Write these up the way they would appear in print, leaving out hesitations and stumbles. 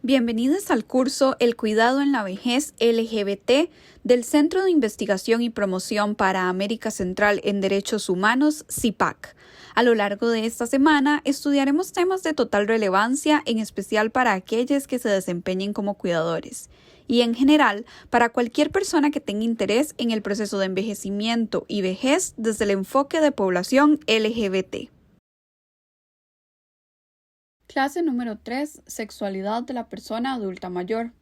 Bienvenidos al curso El cuidado en la vejez LGBT del Centro de Investigación y Promoción para América Central en Derechos Humanos, CIPAC. A lo largo de esta semana estudiaremos temas de total relevancia, en especial para aquellos que se desempeñen como cuidadores, y en general para cualquier persona que tenga interés en el proceso de envejecimiento y vejez desde el enfoque de población LGBT. Clase número 3. Sexualidad de la persona adulta mayor.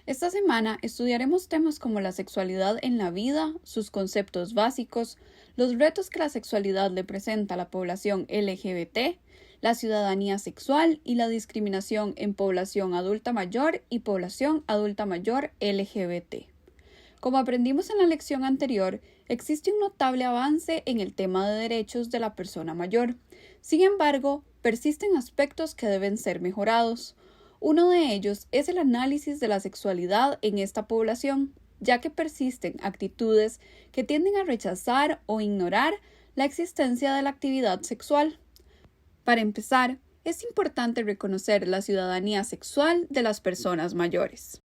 Esta semana estudiaremos temas como la sexualidad en la vida, sus conceptos básicos, los retos que la sexualidad le presenta a la población LGBT, la ciudadanía sexual y la discriminación en población adulta mayor y población adulta mayor LGBT. Como aprendimos en la lección anterior, existe un notable avance en el tema de derechos de la persona mayor. Sin embargo, persisten aspectos que deben ser mejorados. Uno de ellos es el análisis de la sexualidad en esta población, ya que persisten actitudes que tienden a rechazar o ignorar la existencia de la actividad sexual. Para empezar, es importante reconocer la ciudadanía sexual de las personas mayores.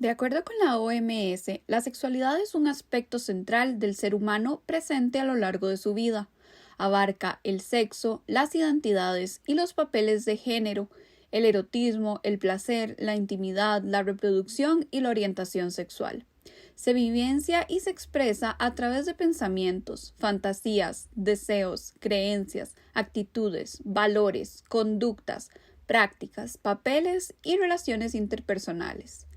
De acuerdo con la OMS, la sexualidad es un aspecto central del ser humano presente a lo largo de su vida. Abarca el sexo, las identidades y los papeles de género, el erotismo, el placer, la intimidad, la reproducción y la orientación sexual. Se vivencia y se expresa a través de pensamientos, fantasías, deseos, creencias, actitudes, valores, conductas, prácticas, papeles y relaciones interpersonales.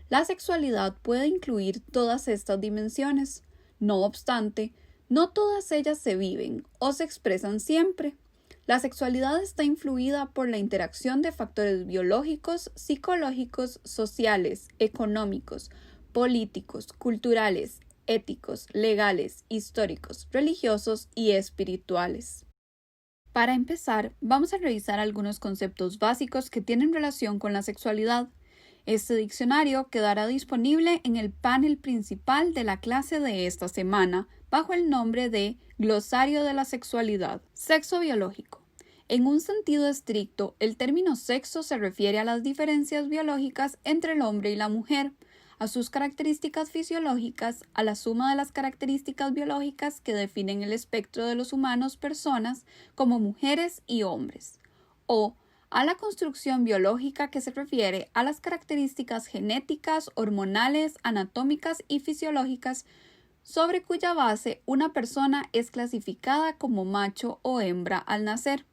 La sexualidad puede incluir todas estas dimensiones. No obstante, no todas ellas se viven o se expresan siempre. La sexualidad está influida por la interacción de factores biológicos, psicológicos, sociales, económicos, políticos, culturales, éticos, legales, históricos, religiosos y espirituales. Para empezar, vamos a revisar algunos conceptos básicos que tienen relación con la sexualidad. Este diccionario quedará disponible en el panel principal de la clase de esta semana, bajo el nombre de Glosario de la Sexualidad. Sexo biológico. En un sentido estricto, el término sexo se refiere a las diferencias biológicas entre el hombre y la mujer, a sus características fisiológicas, a la suma de las características biológicas que definen el espectro de los humanos personas como mujeres y hombres, o a la construcción biológica que se refiere a las características genéticas, hormonales, anatómicas y fisiológicas sobre cuya base una persona es clasificada como macho o hembra al nacer.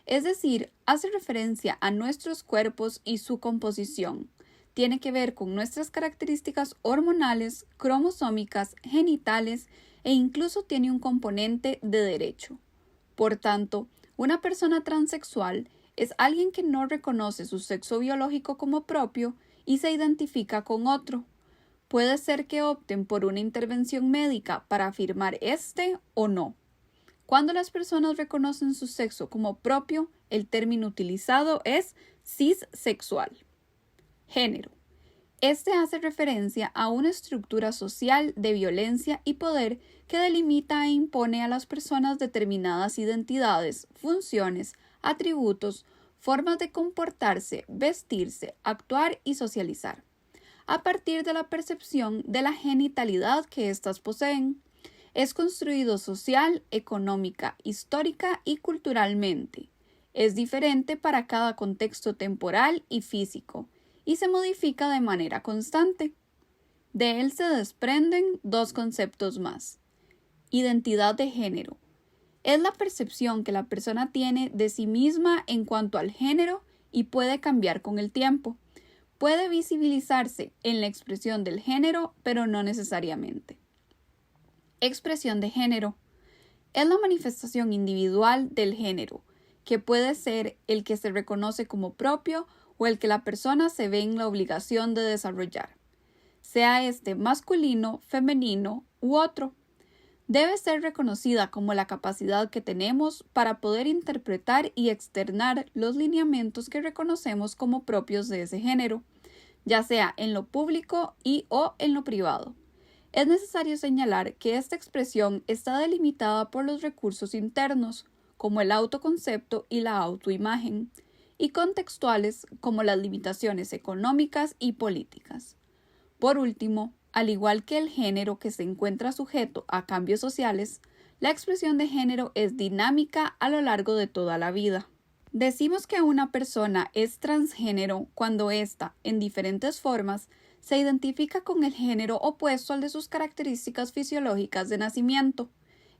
Es decir, hace referencia a nuestros cuerpos y su composición. Tiene que ver con nuestras características hormonales, cromosómicas, genitales e incluso tiene un componente de derecho. Por tanto, una persona transexual es alguien que no reconoce su sexo biológico como propio y se identifica con otro. Puede ser que opten por una intervención médica para afirmar este o no. Cuando las personas reconocen su sexo como propio, el término utilizado es cissexual. Género. Este hace referencia a una estructura social de violencia y poder que delimita e impone a las personas determinadas identidades, funciones, atributos, formas de comportarse, vestirse, actuar y socializar, a partir de la percepción de la genitalidad que éstas poseen. Es construido social, económica, histórica y culturalmente. Es diferente para cada contexto temporal y físico, y se modifica de manera constante. De él se desprenden dos conceptos más. Identidad de género. Es la percepción que la persona tiene de sí misma en cuanto al género y puede cambiar con el tiempo. Puede visibilizarse en la expresión del género, pero no necesariamente. Expresión de género. Es la manifestación individual del género, que puede ser el que se reconoce como propio o el que la persona se ve en la obligación de desarrollar, sea este masculino, femenino u otro. Debe ser reconocida como la capacidad que tenemos para poder interpretar y externar los lineamientos que reconocemos como propios de ese género, ya sea en lo público o en lo privado. Es necesario señalar que esta expresión está delimitada por los recursos internos, como el autoconcepto y la autoimagen, y contextuales como las limitaciones económicas y políticas. Por último, al igual que el género que se encuentra sujeto a cambios sociales, la expresión de género es dinámica a lo largo de toda la vida. Decimos que una persona es transgénero cuando ésta, en diferentes formas, se identifica con el género opuesto al de sus características fisiológicas de nacimiento.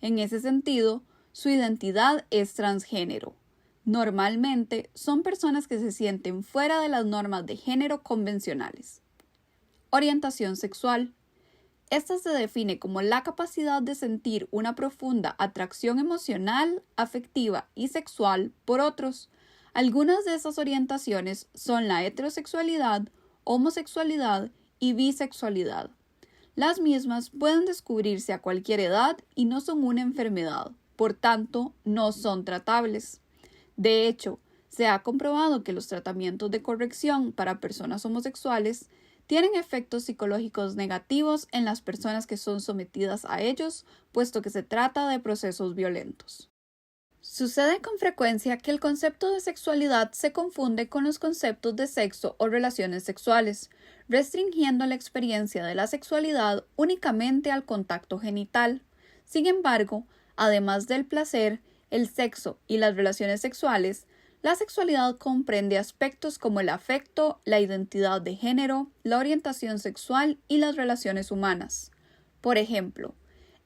En ese sentido, su identidad es transgénero. Normalmente son personas que se sienten fuera de las normas de género convencionales. Orientación sexual. Esta se define como la capacidad de sentir una profunda atracción emocional, afectiva y sexual por otros. Algunas de esas orientaciones son la heterosexualidad, homosexualidad y bisexualidad. Las mismas pueden descubrirse a cualquier edad y no son una enfermedad, por tanto, no son tratables. De hecho, se ha comprobado que los tratamientos de corrección para personas homosexuales tienen efectos psicológicos negativos en las personas que son sometidas a ellos, puesto que se trata de procesos violentos. Sucede con frecuencia que el concepto de sexualidad se confunde con los conceptos de sexo o relaciones sexuales, restringiendo la experiencia de la sexualidad únicamente al contacto genital. Sin embargo, además del placer, el sexo y las relaciones sexuales, la sexualidad comprende aspectos como el afecto, la identidad de género, la orientación sexual y las relaciones humanas. Por ejemplo,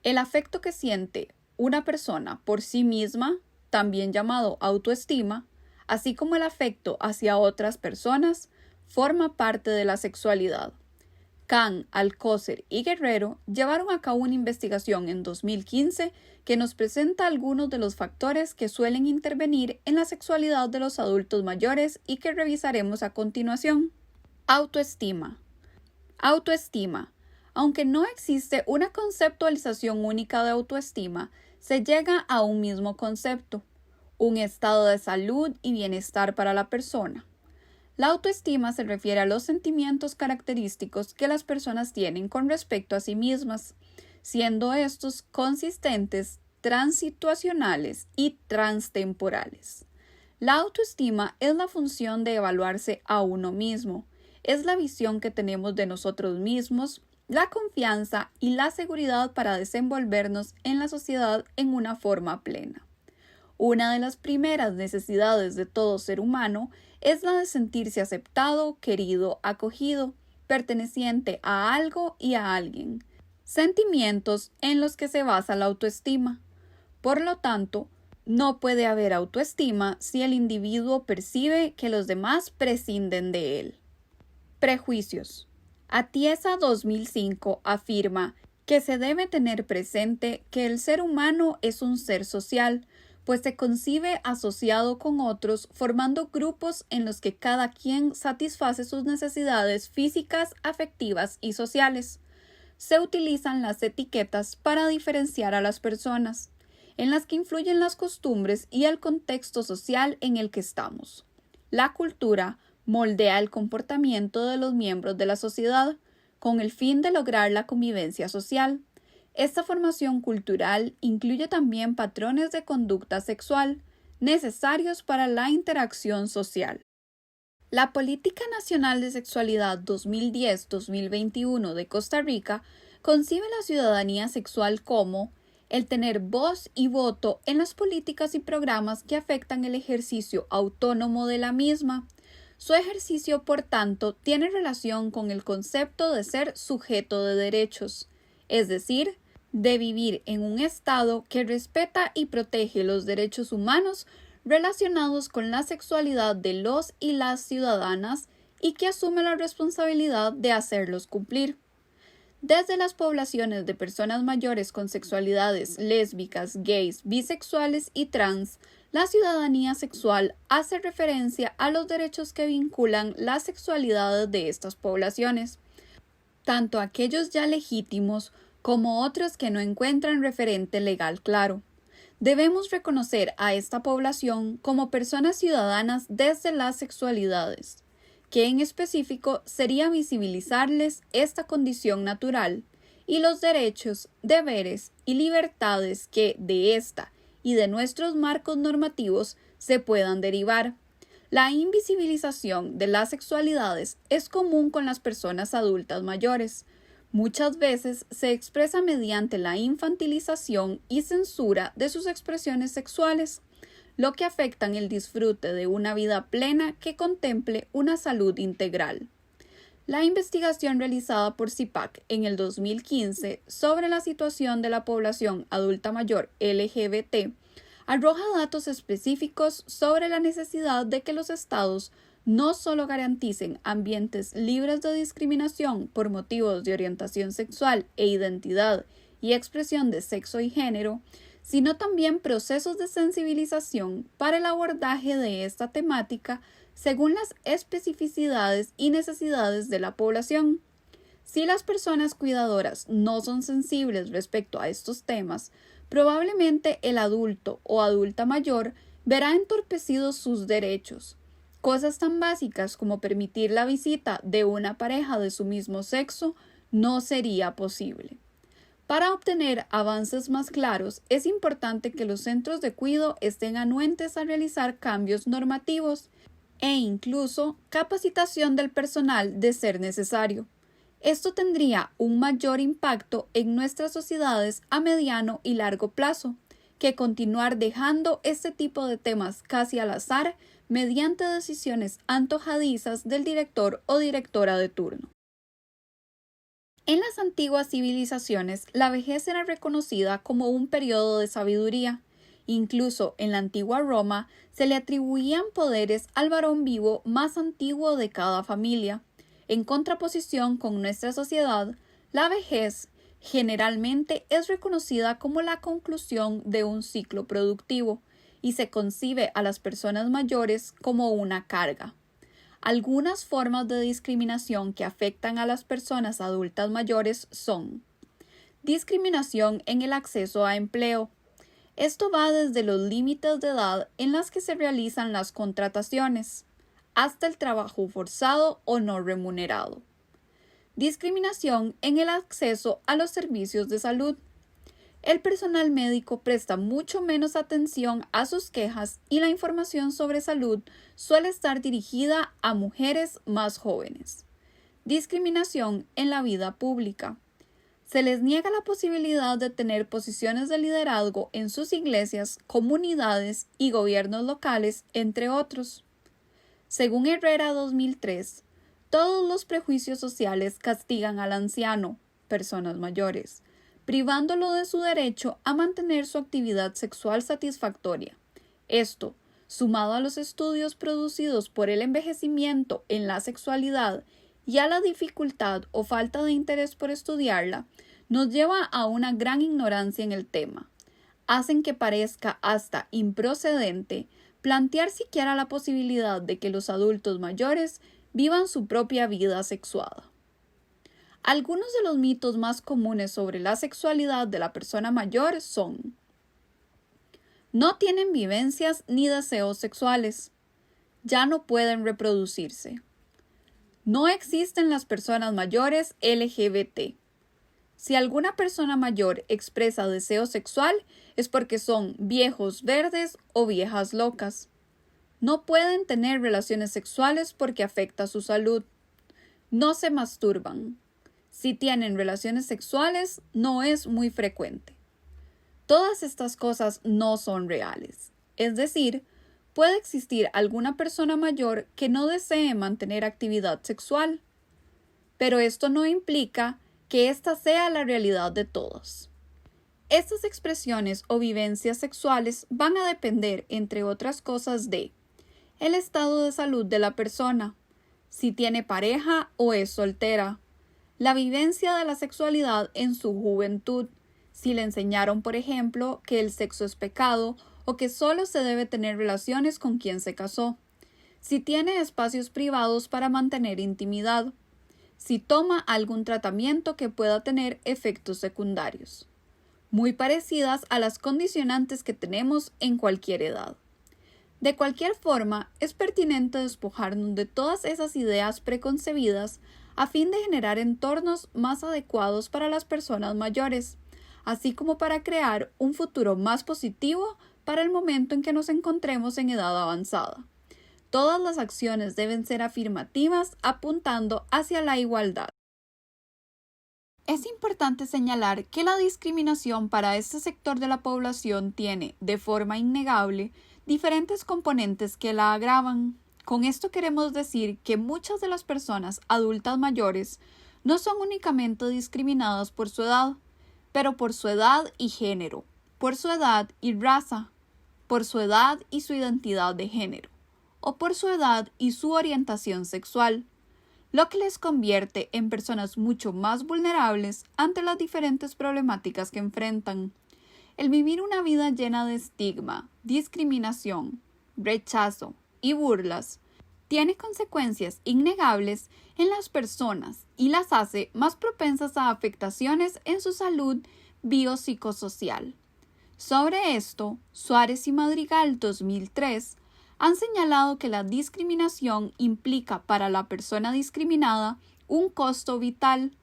el afecto que siente una persona por sí misma, también llamado autoestima, así como el afecto hacia otras personas, forma parte de la sexualidad. Kahn, Alcocer y Guerrero llevaron a cabo una investigación en 2015 que nos presenta algunos de los factores que suelen intervenir en la sexualidad de los adultos mayores y que revisaremos a continuación. Autoestima. Autoestima. Aunque no existe una conceptualización única de autoestima, se llega a un mismo concepto, un estado de salud y bienestar para la persona. La autoestima se refiere a los sentimientos característicos que las personas tienen con respecto a sí mismas, siendo estos consistentes, transituacionales y transtemporales. La autoestima es la función de evaluarse a uno mismo, es la visión que tenemos de nosotros mismos, la confianza y la seguridad para desenvolvernos en la sociedad en una forma plena. Una de las primeras necesidades de todo ser humano es la de sentirse aceptado, querido, acogido, perteneciente a algo y a alguien, sentimientos en los que se basa la autoestima. Por lo tanto, no puede haber autoestima si el individuo percibe que los demás prescinden de él. Prejuicios. Atiesa 2005 afirma que se debe tener presente que el ser humano es un ser social, pues se concibe asociado con otros, formando grupos en los que cada quien satisface sus necesidades físicas, afectivas y sociales. Se utilizan las etiquetas para diferenciar a las personas, en las que influyen las costumbres y el contexto social en el que estamos. La cultura moldea el comportamiento de los miembros de la sociedad, con el fin de lograr la convivencia social. Esta formación cultural incluye también patrones de conducta sexual necesarios para la interacción social. La Política Nacional de Sexualidad 2010-2021 de Costa Rica concibe la ciudadanía sexual como el tener voz y voto en las políticas y programas que afectan el ejercicio autónomo de la misma. Su ejercicio, por tanto, tiene relación con el concepto de ser sujeto de derechos, es decir, de vivir en un Estado que respeta y protege los derechos humanos relacionados con la sexualidad de los y las ciudadanas y que asume la responsabilidad de hacerlos cumplir. Desde las poblaciones de personas mayores con sexualidades lésbicas, gays, bisexuales y trans, la ciudadanía sexual hace referencia a los derechos que vinculan las sexualidades de estas poblaciones, tanto aquellos ya legítimos como otros que no encuentran referente legal claro. Debemos reconocer a esta población como personas ciudadanas desde las sexualidades, que en específico sería visibilizarles esta condición natural y los derechos, deberes y libertades que de esta y de nuestros marcos normativos se puedan derivar. La invisibilización de las sexualidades es común con las personas adultas mayores. Muchas veces se expresa mediante la infantilización y censura de sus expresiones sexuales, lo que afecta el disfrute de una vida plena que contemple una salud integral. La investigación realizada por CIPAC en el 2015 sobre la situación de la población adulta mayor LGBT arroja datos específicos sobre la necesidad de que los estados no solo garanticen ambientes libres de discriminación por motivos de orientación sexual e identidad y expresión de sexo y género, sino también procesos de sensibilización para el abordaje de esta temática según las especificidades y necesidades de la población. Si las personas cuidadoras no son sensibles respecto a estos temas, probablemente el adulto o adulta mayor verá entorpecidos sus derechos. Cosas tan básicas como permitir la visita de una pareja de su mismo sexo no sería posible. Para obtener avances más claros, es importante que los centros de cuidado estén anuentes a realizar cambios normativos e incluso capacitación del personal de ser necesario. Esto tendría un mayor impacto en nuestras sociedades a mediano y largo plazo que continuar dejando este tipo de temas casi al azar mediante decisiones antojadizas del director o directora de turno. En las antiguas civilizaciones, la vejez era reconocida como un periodo de sabiduría. Incluso en la antigua Roma se le atribuían poderes al varón vivo más antiguo de cada familia. En contraposición con nuestra sociedad, la vejez generalmente es reconocida como la conclusión de un ciclo productivo y se concibe a las personas mayores como una carga. Algunas formas de discriminación que afectan a las personas adultas mayores son: discriminación en el acceso a empleo. Esto va desde los límites de edad en las que se realizan las contrataciones, hasta el trabajo forzado o no remunerado. Discriminación en el acceso a los servicios de salud. El personal médico presta mucho menos atención a sus quejas y la información sobre salud suele estar dirigida a mujeres más jóvenes. Discriminación en la vida pública. Se les niega la posibilidad de tener posiciones de liderazgo en sus iglesias, comunidades y gobiernos locales, entre otros. Según Herrera 2003, todos los prejuicios sociales castigan al anciano, personas mayores, privándolo de su derecho a mantener su actividad sexual satisfactoria. Esto, sumado a los estudios producidos por el envejecimiento en la sexualidad y a la dificultad o falta de interés por estudiarla, nos lleva a una gran ignorancia en el tema. Hacen que parezca hasta improcedente plantear siquiera la posibilidad de que los adultos mayores vivan su propia vida sexuada. Algunos de los mitos más comunes sobre la sexualidad de la persona mayor son: no tienen vivencias ni deseos sexuales, ya no pueden reproducirse, no existen las personas mayores LGBT. Si alguna persona mayor expresa deseo sexual es porque son viejos verdes o viejas locas. No pueden tener relaciones sexuales porque afecta su salud. No se masturban. Si tienen relaciones sexuales, no es muy frecuente. Todas estas cosas no son reales. Es decir, puede existir alguna persona mayor que no desee mantener actividad sexual. Pero esto no implica que esta sea la realidad de todos. Estas expresiones o vivencias sexuales van a depender, entre otras cosas, de el estado de salud de la persona, si tiene pareja o es soltera, la vivencia de la sexualidad en su juventud, si le enseñaron, por ejemplo, que el sexo es pecado o que solo se debe tener relaciones con quien se casó, si tiene espacios privados para mantener intimidad, si toma algún tratamiento que pueda tener efectos secundarios, muy parecidas a las condicionantes que tenemos en cualquier edad. De cualquier forma, es pertinente despojarnos de todas esas ideas preconcebidas a fin de generar entornos más adecuados para las personas mayores, así como para crear un futuro más positivo para el momento en que nos encontremos en edad avanzada. Todas las acciones deben ser afirmativas, apuntando hacia la igualdad. Es importante señalar que la discriminación para este sector de la población tiene, de forma innegable, diferentes componentes que la agravan. Con esto queremos decir que muchas de las personas adultas mayores no son únicamente discriminadas por su edad, pero por su edad y género, por su edad y raza, por su edad y su identidad de género, o por su edad y su orientación sexual, lo que les convierte en personas mucho más vulnerables ante las diferentes problemáticas que enfrentan. El vivir una vida llena de estigma, discriminación, rechazo y burlas tiene consecuencias innegables en las personas y las hace más propensas a afectaciones en su salud biopsicosocial. Sobre esto, Suárez y Madrigal 2003 han señalado que la discriminación implica para la persona discriminada un costo vital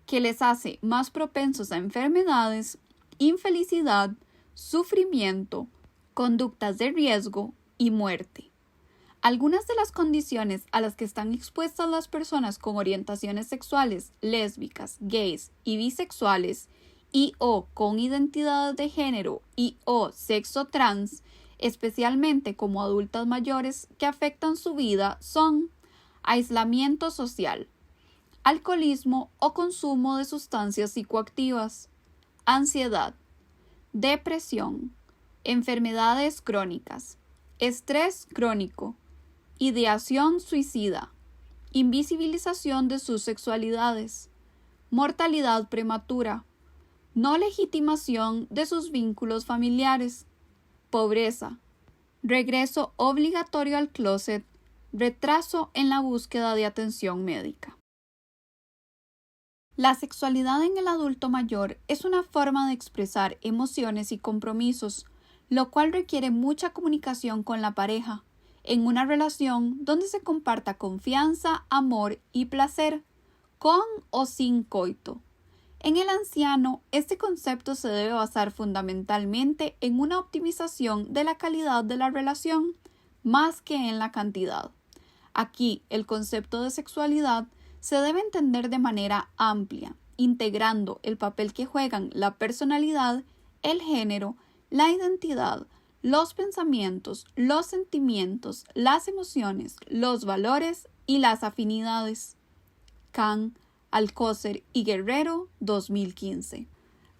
que les hace más propensos a enfermedades, infelicidad, sufrimiento, conductas de riesgo y muerte. Algunas de las condiciones a las que están expuestas las personas con orientaciones sexuales, lésbicas, gays y bisexuales y/o con identidades de género y/o sexo trans, especialmente como adultas mayores que afectan su vida, son aislamiento social, alcoholismo o consumo de sustancias psicoactivas, ansiedad, depresión, enfermedades crónicas, estrés crónico, ideación suicida, invisibilización de sus sexualidades, mortalidad prematura, no legitimación de sus vínculos familiares, pobreza, regreso obligatorio al closet, retraso en la búsqueda de atención médica. La sexualidad en el adulto mayor es una forma de expresar emociones y compromisos, lo cual requiere mucha comunicación con la pareja, en una relación donde se comparta confianza, amor y placer, con o sin coito. En el anciano, este concepto se debe basar fundamentalmente en una optimización de la calidad de la relación, más que en la cantidad. Aquí, el concepto de sexualidad se debe entender de manera amplia, integrando el papel que juegan la personalidad, el género, la identidad, los pensamientos, los sentimientos, las emociones, los valores y las afinidades. Kahn, Alcocer y Guerrero, 2015.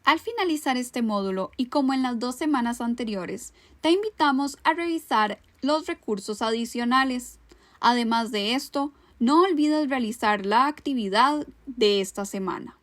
Al finalizar este módulo, y como en las 2 semanas anteriores, te invitamos a revisar los recursos adicionales. Además de esto, no olvides realizar la actividad de esta semana.